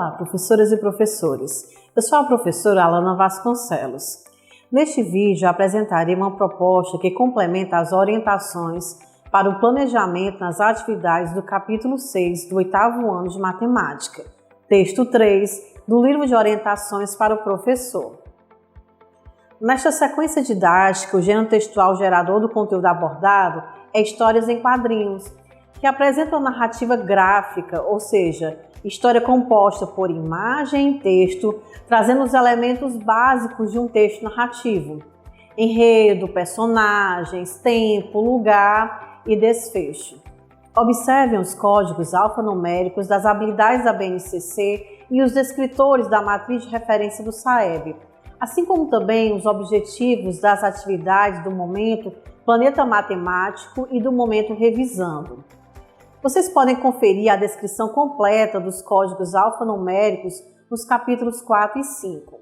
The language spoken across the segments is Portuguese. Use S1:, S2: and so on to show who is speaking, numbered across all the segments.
S1: Olá, professoras e professores. Eu sou a professora Alana Vasconcelos. Neste vídeo apresentarei uma proposta que complementa as orientações para o planejamento nas atividades do capítulo 6 do 8º ano de matemática, texto 3 do livro de orientações para o professor. Nesta sequência didática, o gênero textual gerador do conteúdo abordado é histórias em quadrinhos, que apresentam narrativa gráfica, ou seja, história composta por imagem e texto, trazendo os elementos básicos de um texto narrativo: enredo, personagens, tempo, lugar e desfecho. Observem os códigos alfanuméricos das habilidades da BNCC e os descritores da matriz de referência do SAEB, assim como também os objetivos das atividades do momento Planeta Matemático e do momento Revisando. Vocês podem conferir a descrição completa dos códigos alfanuméricos nos capítulos 4 e 5.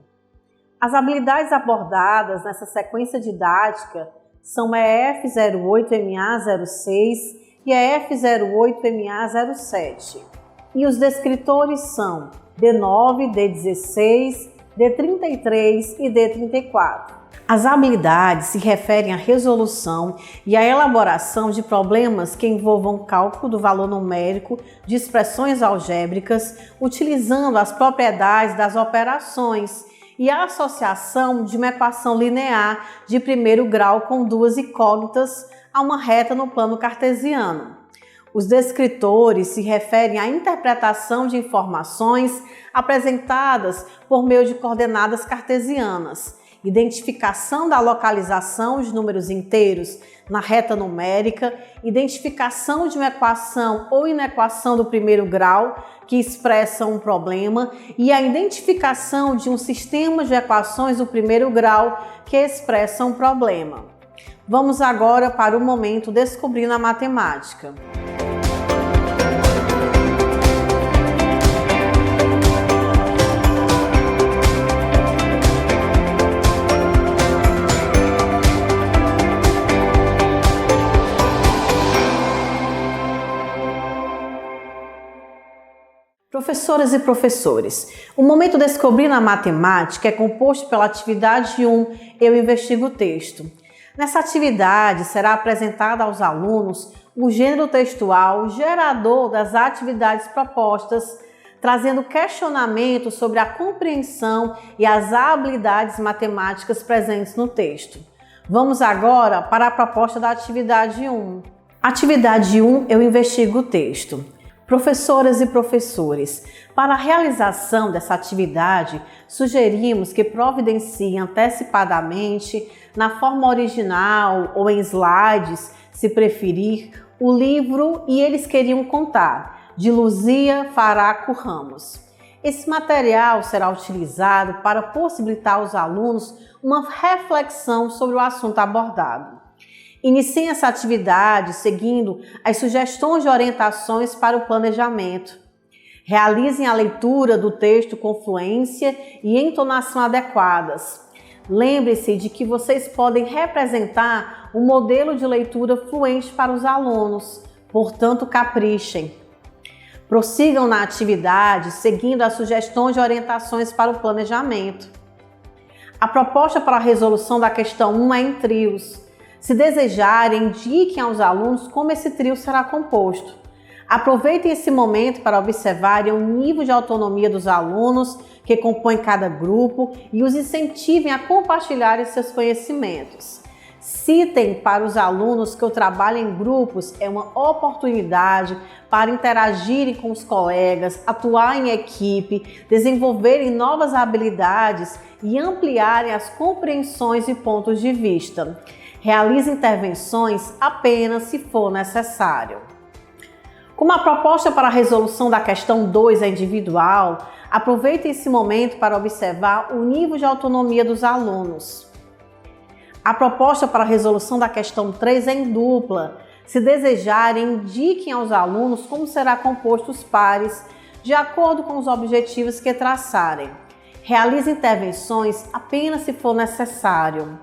S1: As habilidades abordadas nessa sequência didática são a EF08MA06 e a EF08MA07. E os descritores são D9, D16, D33 e D34. As habilidades se referem à resolução e à elaboração de problemas que envolvam cálculo do valor numérico de expressões algébricas, utilizando as propriedades das operações e a associação de uma equação linear de primeiro grau com duas incógnitas a uma reta no plano cartesiano. Os descritores se referem à interpretação de informações apresentadas por meio de coordenadas cartesianas, identificação da localização de números inteiros na reta numérica, identificação de uma equação ou inequação do primeiro grau que expressa um problema e a identificação de um sistema de equações do primeiro grau que expressa um problema. Vamos agora para o momento Descobrindo a Matemática. Professoras e professores, o momento Descobrindo a Matemática é composto pela atividade 1, Eu Investigo o Texto. Nessa atividade será apresentado aos alunos o gênero textual gerador das atividades propostas, trazendo questionamentos sobre a compreensão e as habilidades matemáticas presentes no texto. Vamos agora para a proposta da atividade 1. Atividade 1, Eu Investigo o Texto. Professoras e professores, para a realização dessa atividade, sugerimos que providenciem antecipadamente, na forma original ou em slides, se preferir, o livro E Eles Queriam Contar, de Luzia Faraco Ramos. Esse material será utilizado para possibilitar aos alunos uma reflexão sobre o assunto abordado. Iniciem essa atividade seguindo as sugestões de orientações para o planejamento. Realizem a leitura do texto com fluência e entonação adequadas. Lembre-se de que vocês podem representar um modelo de leitura fluente para os alunos, portanto, caprichem. Prossigam na atividade seguindo as sugestões de orientações para o planejamento. A proposta para a resolução da questão 1 é em trios. Se desejarem, indiquem aos alunos como esse trio será composto. Aproveitem esse momento para observarem o nível de autonomia dos alunos que compõem cada grupo e os incentivem a compartilharem seus conhecimentos. Citem para os alunos que o trabalho em grupos é uma oportunidade para interagirem com os colegas, atuar em equipe, desenvolverem novas habilidades e ampliarem as compreensões e pontos de vista. Realize intervenções apenas se for necessário. Como a proposta para a resolução da questão 2 é individual, aproveite esse momento para observar o nível de autonomia dos alunos. A proposta para a resolução da questão 3 é em dupla. Se desejarem, indiquem aos alunos como será composto os pares, de acordo com os objetivos que traçarem. Realize intervenções apenas se for necessário.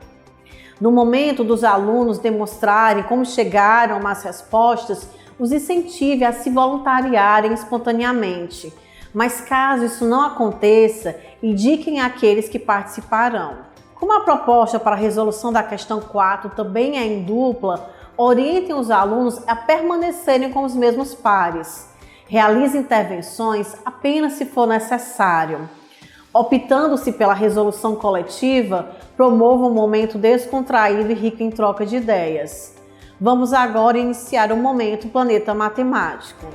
S1: No momento dos alunos demonstrarem como chegaram às respostas, os incentive a se voluntariarem espontaneamente. Mas caso isso não aconteça, indiquem aqueles que participarão. Como a proposta para a resolução da questão 4 também é em dupla, orientem os alunos a permanecerem com os mesmos pares. Realize intervenções apenas se for necessário. Optando-se pela resolução coletiva, promova um momento descontraído e rico em troca de ideias. Vamos agora iniciar o momento Planeta Matemático.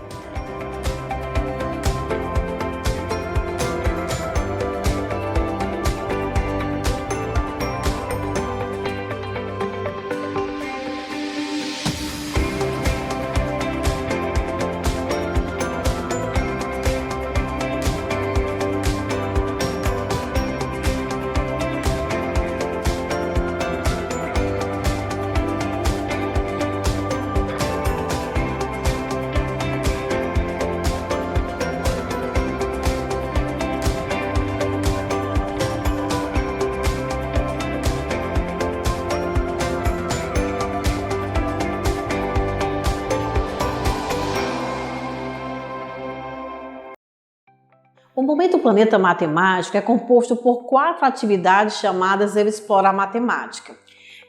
S1: O Momento Planeta Matemático é composto por 4 atividades chamadas Eu Exploro a Matemática.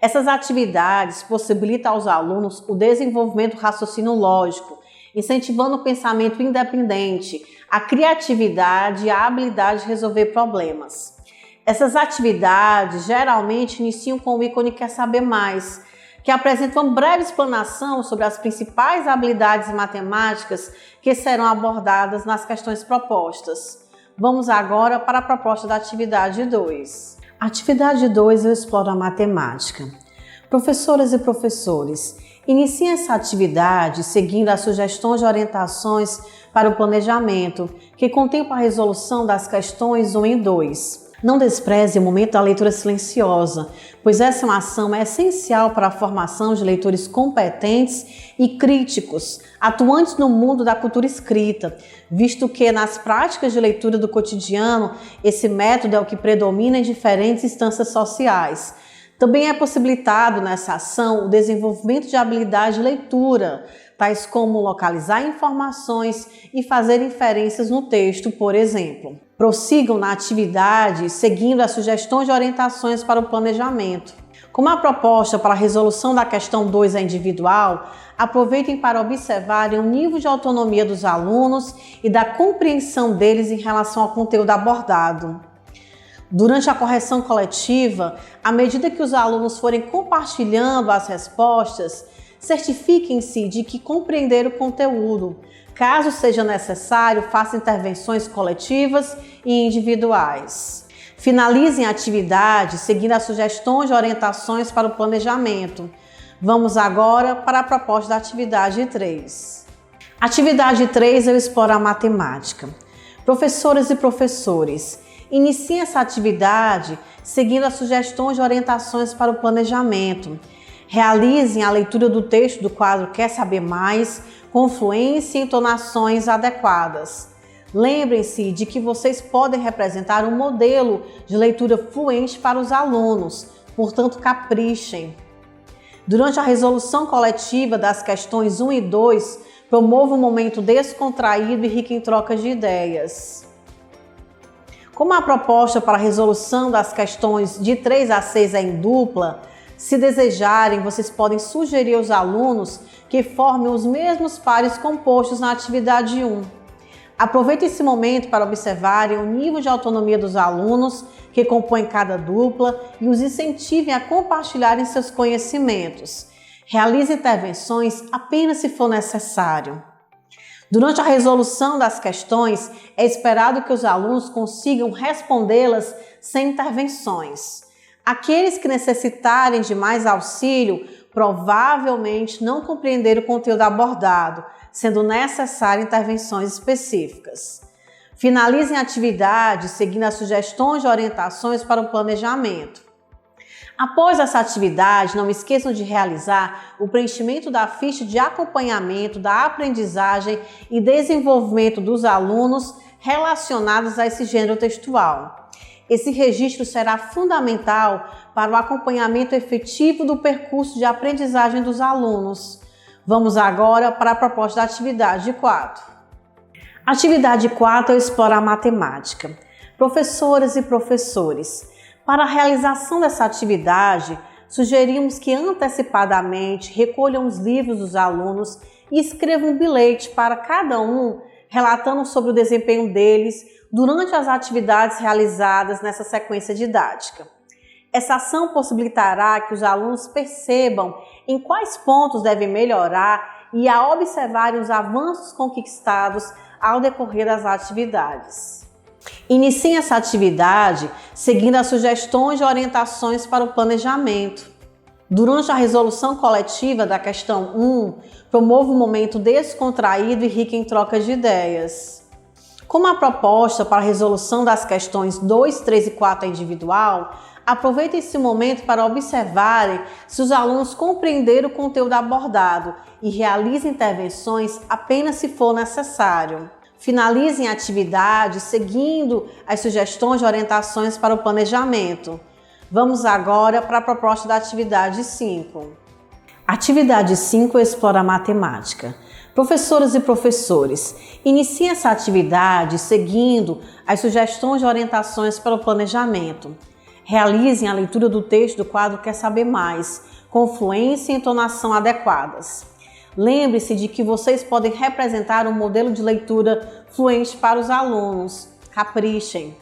S1: Essas atividades possibilitam aos alunos o desenvolvimento do raciocínio lógico, incentivando o pensamento independente, a criatividade e a habilidade de resolver problemas. Essas atividades geralmente iniciam com o ícone Quer Saber Mais, que apresenta uma breve explanação sobre as principais habilidades matemáticas que serão abordadas nas questões propostas. Vamos agora para a proposta da atividade 2. Atividade 2, Eu Exploro a Matemática. Professoras e professores, iniciem essa atividade seguindo as sugestões e orientações para o planejamento, que contempla a resolução das questões 1 e 2. Não despreze o momento da leitura silenciosa, pois essa é uma ação essencial para a formação de leitores competentes e críticos, atuantes no mundo da cultura escrita, visto que nas práticas de leitura do cotidiano, esse método é o que predomina em diferentes instâncias sociais. Também é possibilitado nessa ação o desenvolvimento de habilidades de leitura, tais como localizar informações e fazer inferências no texto, por exemplo. Prossigam na atividade seguindo as sugestões e orientações para o planejamento. Como a proposta para a resolução da questão 2 é individual, aproveitem para observarem o nível de autonomia dos alunos e da compreensão deles em relação ao conteúdo abordado. Durante a correção coletiva, à medida que os alunos forem compartilhando as respostas, certifiquem-se de que compreenderam o conteúdo. Caso seja necessário, façam intervenções coletivas e individuais. Finalizem a atividade seguindo as sugestões e orientações para o planejamento. Vamos agora para a proposta da atividade 3. Atividade 3, Eu Exploro a Matemática. Professoras e professores, iniciem essa atividade seguindo as sugestões e orientações para o planejamento. Realizem a leitura do texto do quadro Quer Saber Mais, com fluência e entonações adequadas. Lembrem-se de que vocês podem representar um modelo de leitura fluente para os alunos, portanto caprichem. Durante a resolução coletiva das questões 1 e 2, promova um momento descontraído e rico em trocas de ideias. Como a proposta para a resolução das questões de 3 a 6 é em dupla, se desejarem, vocês podem sugerir aos alunos que formem os mesmos pares compostos na atividade 1. Aproveitem esse momento para observarem o nível de autonomia dos alunos que compõem cada dupla e os incentivem a compartilharem seus conhecimentos. Realize intervenções apenas se for necessário. Durante a resolução das questões, é esperado que os alunos consigam respondê-las sem intervenções. Aqueles que necessitarem de mais auxílio provavelmente não compreenderam o conteúdo abordado, sendo necessárias intervenções específicas. Finalizem a atividade seguindo as sugestões e orientações para o planejamento. Após essa atividade, não esqueçam de realizar o preenchimento da ficha de acompanhamento da aprendizagem e desenvolvimento dos alunos relacionados a esse gênero textual. Esse registro será fundamental para o acompanhamento efetivo do percurso de aprendizagem dos alunos. Vamos agora para a proposta da atividade 4. Atividade 4 é explorar matemática. Professoras e professores, para a realização dessa atividade, sugerimos que antecipadamente recolham os livros dos alunos e escrevam um bilhete para cada um, relatando sobre o desempenho deles durante as atividades realizadas nessa sequência didática. Essa ação possibilitará que os alunos percebam em quais pontos devem melhorar e a observarem os avanços conquistados ao decorrer das atividades. Iniciem essa atividade seguindo as sugestões e orientações para o planejamento. Durante a resolução coletiva da questão 1, promova um momento descontraído e rico em troca de ideias. Como a proposta para a resolução das questões 2, 3 e 4 é individual, aproveite esse momento para observarem se os alunos compreenderam o conteúdo abordado e realizem intervenções apenas se for necessário. Finalizem a atividade seguindo as sugestões e orientações para o planejamento. Vamos agora para a proposta da atividade 5. Atividade 5 explora a matemática. Professoras e professores, iniciem essa atividade seguindo as sugestões e orientações para o planejamento. Realizem a leitura do texto do quadro Quer Saber Mais, com fluência e entonação adequadas. Lembre-se de que vocês podem representar um modelo de leitura fluente para os alunos. Caprichem.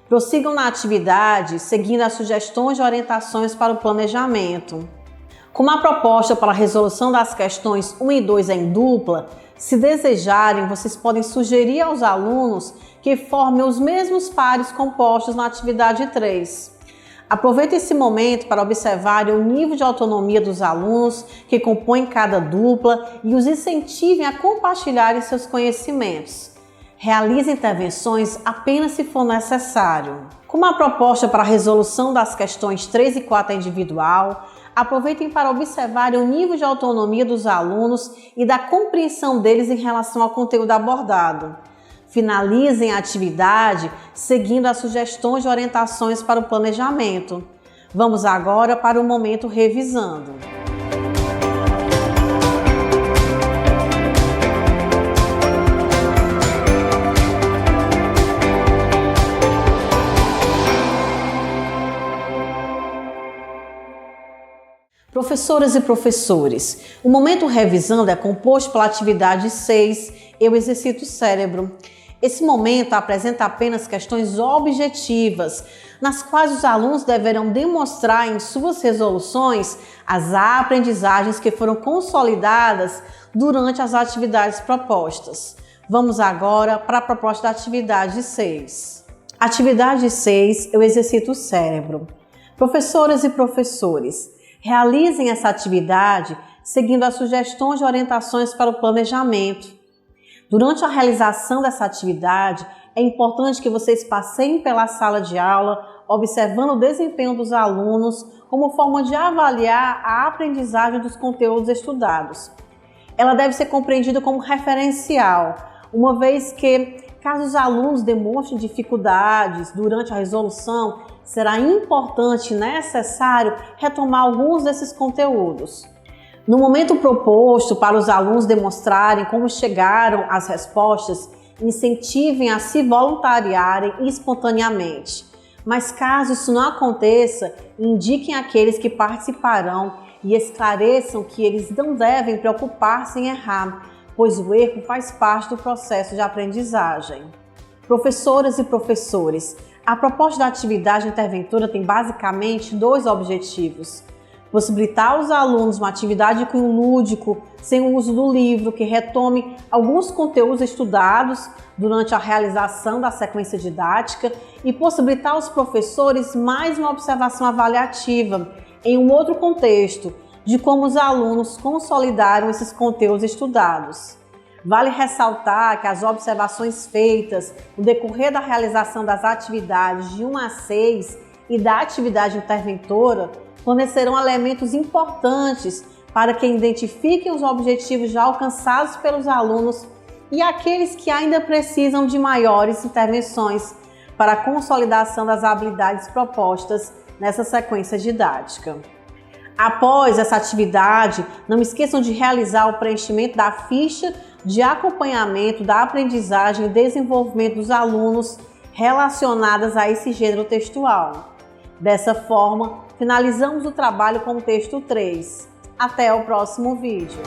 S1: Prossigam na atividade, seguindo as sugestões e orientações para o planejamento. Como a proposta para a resolução das questões 1 e 2 é em dupla, se desejarem, vocês podem sugerir aos alunos que formem os mesmos pares compostos na atividade 3. Aproveite esse momento para observarem o nível de autonomia dos alunos que compõem cada dupla e os incentivem a compartilharem seus conhecimentos. Realize intervenções apenas se for necessário. Como a proposta para a resolução das questões 3 e 4 é individual, aproveitem para observarem o nível de autonomia dos alunos e da compreensão deles em relação ao conteúdo abordado. Finalizem a atividade seguindo as sugestões e orientações para o planejamento. Vamos agora para o momento revisando. Professoras e professores, o momento revisando é composto pela atividade 6, Eu Exercito o Cérebro. Esse momento apresenta apenas questões objetivas, nas quais os alunos deverão demonstrar em suas resoluções as aprendizagens que foram consolidadas durante as atividades propostas. Vamos agora para a proposta da atividade 6. Atividade 6, Eu Exercito o Cérebro. Professoras e professores, realizem essa atividade seguindo as sugestões e orientações para o planejamento. Durante a realização dessa atividade, é importante que vocês passeiem pela sala de aula, observando o desempenho dos alunos como forma de avaliar a aprendizagem dos conteúdos estudados. Ela deve ser compreendida como referencial, uma vez que, caso os alunos demonstrem dificuldades durante a resolução, será importante e necessário retomar alguns desses conteúdos. No momento proposto para os alunos demonstrarem como chegaram às respostas, incentivem a se voluntariarem espontaneamente. Mas caso isso não aconteça, indiquem aqueles que participarão e esclareçam que eles não devem preocupar-se em errar, pois o erro faz parte do processo de aprendizagem. Professoras e professores, a proposta da atividade interventora tem basicamente dois objetivos: possibilitar aos alunos uma atividade de cunho lúdico, sem o uso do livro, que retome alguns conteúdos estudados durante a realização da sequência didática, e possibilitar aos professores mais uma observação avaliativa, em um outro contexto, de como os alunos consolidaram esses conteúdos estudados. Vale ressaltar que as observações feitas no decorrer da realização das atividades de 1 a 6 e da atividade interventora fornecerão elementos importantes para que identifiquem os objetivos já alcançados pelos alunos e aqueles que ainda precisam de maiores intervenções para a consolidação das habilidades propostas nessa sequência didática. Após essa atividade, não esqueçam de realizar o preenchimento da ficha de acompanhamento da aprendizagem e desenvolvimento dos alunos relacionadas a esse gênero textual. Dessa forma, finalizamos o trabalho com o texto 3. Até o próximo vídeo.